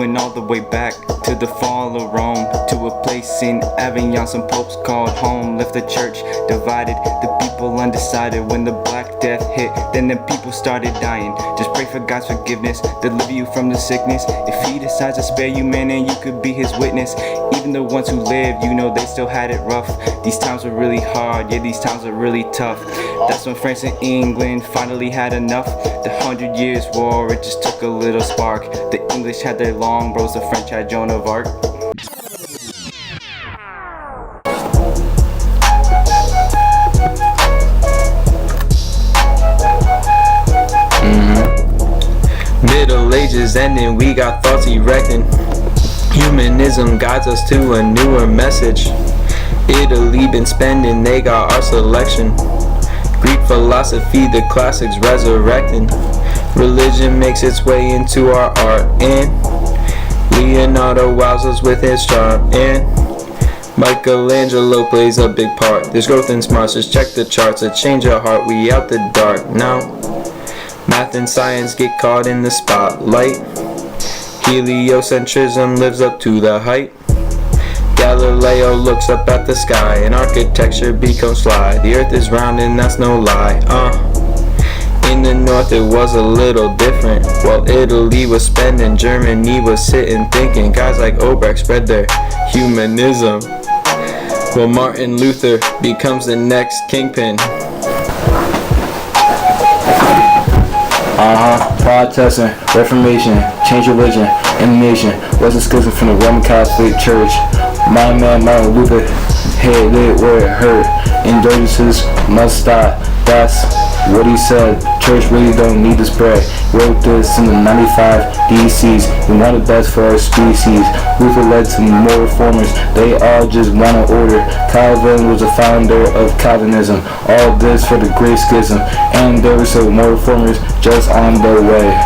Going all the way back to the fall of Rome, to a place in Avignon some popes called home. Left the church divided, the people undecided. When the Black Death hit, then the people started dying. Just pray for God's forgiveness, deliver you from the sickness. If he decides to spare you, man, and you could be his witness. Even the ones who lived, you know, they still had it rough. These times were really hard, yeah, these times were really tough. That's when France and England finally had enough. The 100 Years' War, it just took a little spark. The English had their longbows, the French had Joan of Arc. Middle Ages ending, we got thoughts erecting. Humanism guides us to a newer message. Italy been spending, they got our selection. Greek philosophy, the classics resurrecting. Religion makes its way into our art, and Leonardo wows us with his charm, and Michelangelo plays a big part. There's growth in smarts, just check the charts. A change of heart, we out the dark now. Math and science get caught in the spotlight. Heliocentrism lives up to the hype. Galileo looks up at the sky and architecture becomes sly. The earth is round and that's no lie. In the north it was a little different. While Italy was spending, Germany was sitting thinking. Guys like Obrecht spread their humanism, while Martin Luther becomes the next kingpin. Protestant, Reformation, change religion, and nation. Was a schism from the Roman Catholic Church. My man Martin Luther hit it where it hurt. Indulgences must stop. That's what he said. Church really don't need to spread. Wrote this in the 95 DCs. We want the best for our species. Luther led to more reformers. They all just want an order. Calvin was the founder of Calvinism. All this for the Great Schism. And there were some more reformers just on their way.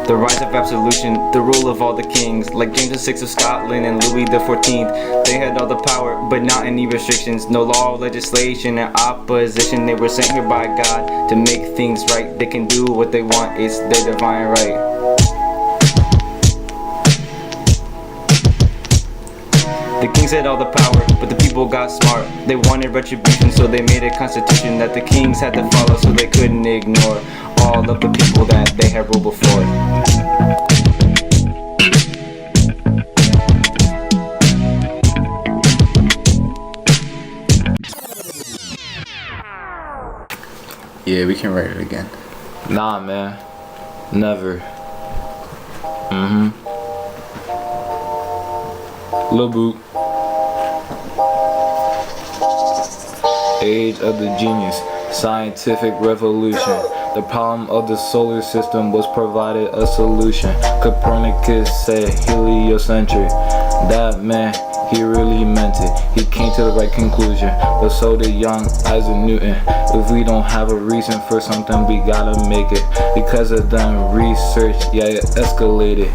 The rise of absolution, the rule of all the kings, like James VI of Scotland and Louis XIV. They had all the power, but not any restrictions. No law or legislation and opposition. They were sent here by God to make things right. They can do what they want, it's their divine right. The kings had all the power, but the people got smart. They wanted retribution, so they made a constitution that the kings had to follow, so they couldn't ignore all of the people that they had ruled before. Yeah, we can write it again. Nah, man. Never. Lil Boot. Age of the genius. Scientific revolution. The problem of the solar system was provided a solution. Copernicus said heliocentric. That man, he really meant it. He came to the right conclusion, but so did young Isaac Newton. If we don't have a reason for something, we gotta make it. Because of them research, yeah, it escalated.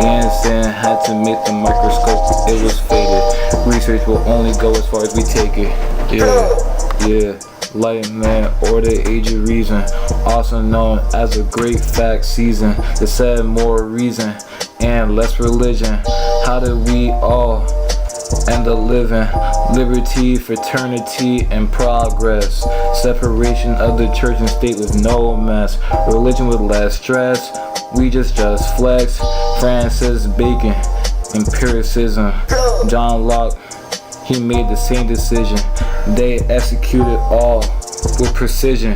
Einstein had to make the microscope, it was fated. Research will only go as far as we take it. Yeah. Light man, or the age of reason, also known as a great fact season. They said more reason and less religion. How did we all end up living? Liberty, fraternity, and progress. Separation of the church and state with no mess. Religion with less stress. We just flex. Francis Bacon, empiricism. John Locke, he made the same decision. They executed all with precision.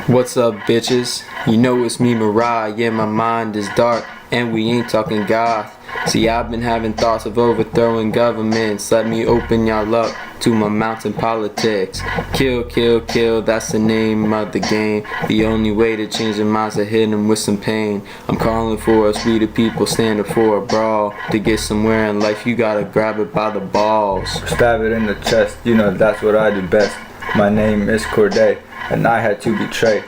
What's up, bitches? You know it's me, Mariah. Yeah, my mind is dark, and we ain't talking goth. See, I've been having thoughts of overthrowing governments. Let me open y'all up to my mountain politics. Kill, kill, kill, that's the name of the game. The only way to change their minds is hit them with some pain. I'm calling for us, we the people standing for a brawl. To get somewhere in life, you gotta grab it by the balls. Stab it in the chest, you know that's what I do best. My name is Corday. and I had to betray.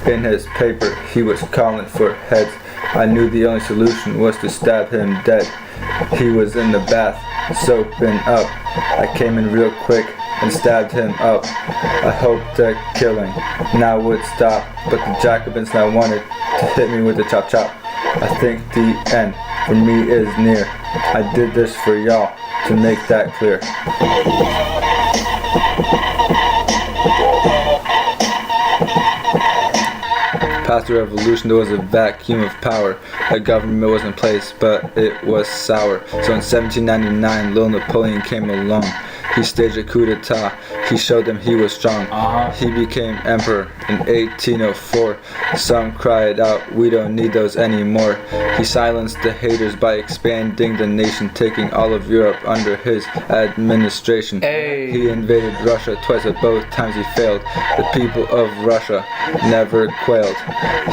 In his paper, he was calling for heads. I knew the only solution was to stab him dead. He was in the bath, soaping up. I came in real quick and stabbed him up. I hoped the killing now would stop, but the Jacobins now wanted to hit me with the chop chop. I think the end for me is near. I did this for y'all to make that clear. Past the revolution there was a vacuum of power. A government was in place, but it was sour. So in 1799, little Napoleon came along. He staged a coup d'etat. He showed them he was strong. He became emperor in 1804. Some cried out, we don't need those anymore. He silenced the haters by expanding the nation, taking all of Europe under his administration. He invaded Russia twice, but both times he failed. The people of Russia never quailed.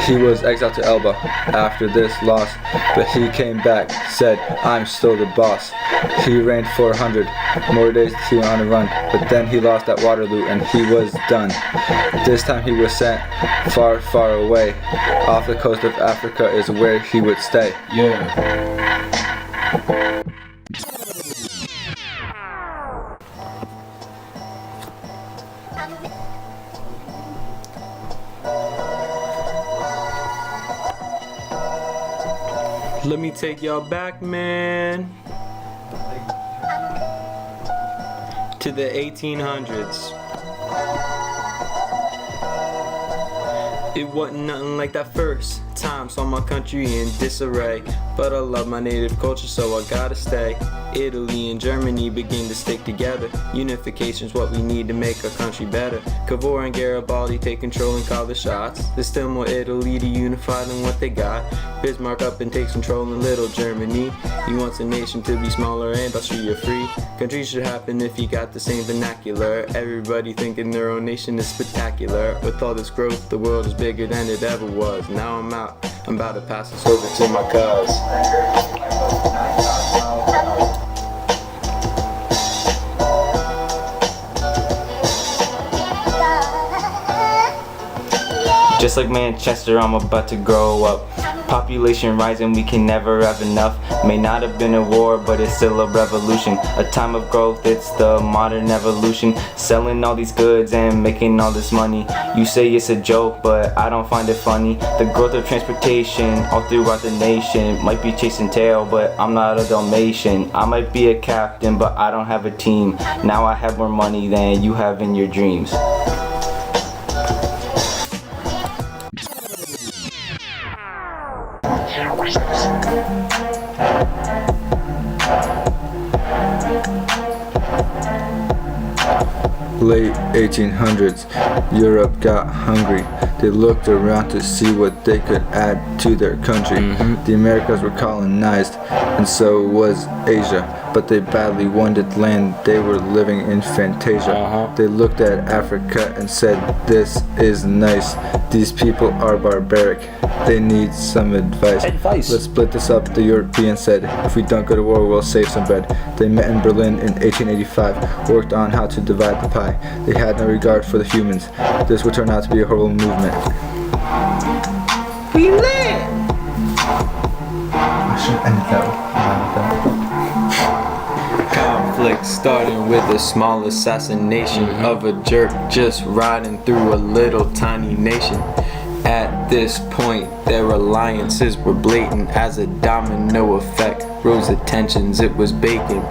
He was exiled to Elba after this loss, but he came back, said, I'm still the boss. He reigned 400 more days he went on a run, but then he lost at Waterloo and he was done. This time he was sent far, far away. Off the coast of Africa is where he would stay. Let me take y'all back, man, to the 1800s. It wasn't nothing like that first time. Saw my country in disarray, but I love my native culture, so I gotta stay. Italy and Germany begin to stick together. Unification's what we need to make our country better. Cavour and Garibaldi take control and call the shots. There's still more Italy to unify than what they got. Bismarck up and takes control in little Germany. He wants a nation to be smaller and Austria free. Country should happen if you got the same vernacular. Everybody thinking their own nation is spectacular. With all this growth, the world is bigger than it ever was. Now I'm out, I'm about to pass this over to my cuz. Just like Manchester, I'm about to grow up. Population rising, we can never have enough. May not have been a war, but it's still a revolution. A time of growth, it's the modern evolution. Selling all these goods and making all this money. You say it's a joke, but I don't find it funny. The growth of transportation all throughout the nation. Might be chasing tail, but I'm not a Dalmatian. I might be a captain, but I don't have a team. Now I have more money than you have in your dreams. Late 1800s, Europe got hungry. They looked around to see what they could add to their country. The Americas were colonized, and so was Asia, but they badly wanted land. They were living in Fantasia. They looked at Africa and said, this is nice. These people are barbaric. They need some advice. Let's split this up, the Europeans said. If we don't go to war, we'll save some bread. They met in Berlin in 1885, worked on how to divide the pie. They had no regard for the humans. This would turn out to be a horrible movement. We lit! I should end that with Conflict starting with a small assassination of a jerk just riding through a little tiny nation. At this point, their alliances were blatant as a domino effect rose the tensions, it was baking.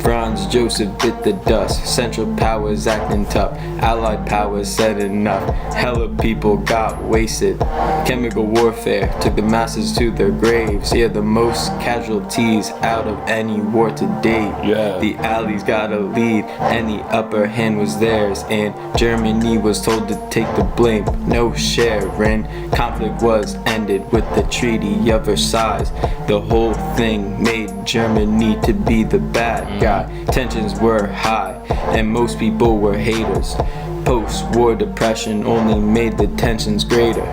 Franz Joseph bit the dust, Central Powers acting tough, Allied powers said enough, hella people got wasted. Chemical warfare took the masses to their graves, yeah, the most casualties out of any war to date. The Allies got a lead and the upper hand was theirs, and Germany was told to take the blame, no sharing. Conflict was ended with the Treaty of Versailles. The whole thing made Germany to be the bad guy. Tensions were high and most people were haters. Post-war depression only made the tensions greater.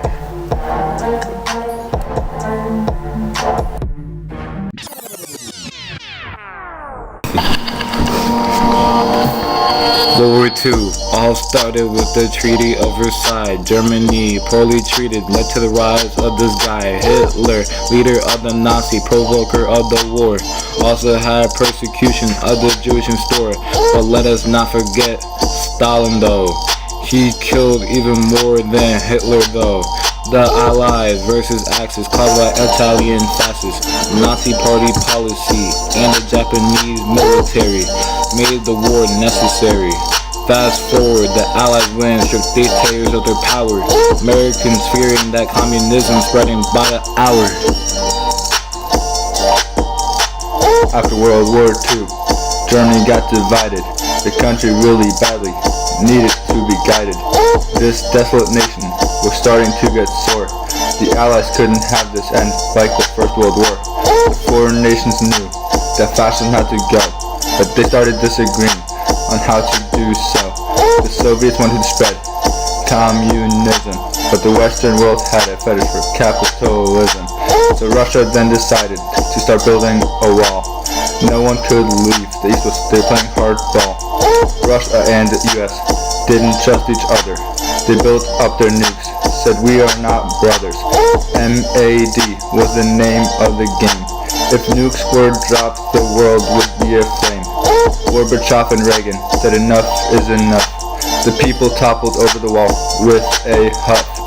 World War II, all All started with the Treaty of Versailles. Germany, poorly treated, led to the rise of this guy. Hitler, leader of the Nazi, provoker of the war. Also had persecution of the Jewish in store. But let us not forget Stalin though. He killed even more than Hitler though. The Allies versus Axis caused by Italian fascists, Nazi party policy, and the Japanese military made the war necessary. Fast forward, the Allies win, stripped dictators of their power. Americans fearing that communism spreading by the hour. After World War II, Germany got divided. The country really badly needed to be guided. This desolate nation was starting to get sore. The Allies couldn't have this end like the First World War. The foreign nations knew that fascism had to go, but they started disagreeing on how to do so. The Soviets wanted to spread communism, but the Western world had a fetish for capitalism. So Russia then decided to start building a wall. No one could leave. The East was they were playing hardball. Russia and the US didn't trust each other. They built up their nukes, said we are not brothers. MAD was the name of the game. If nukes were dropped, the world would be aflame. Gorbachev and Reagan said enough is enough. The people toppled over the wall with a huff.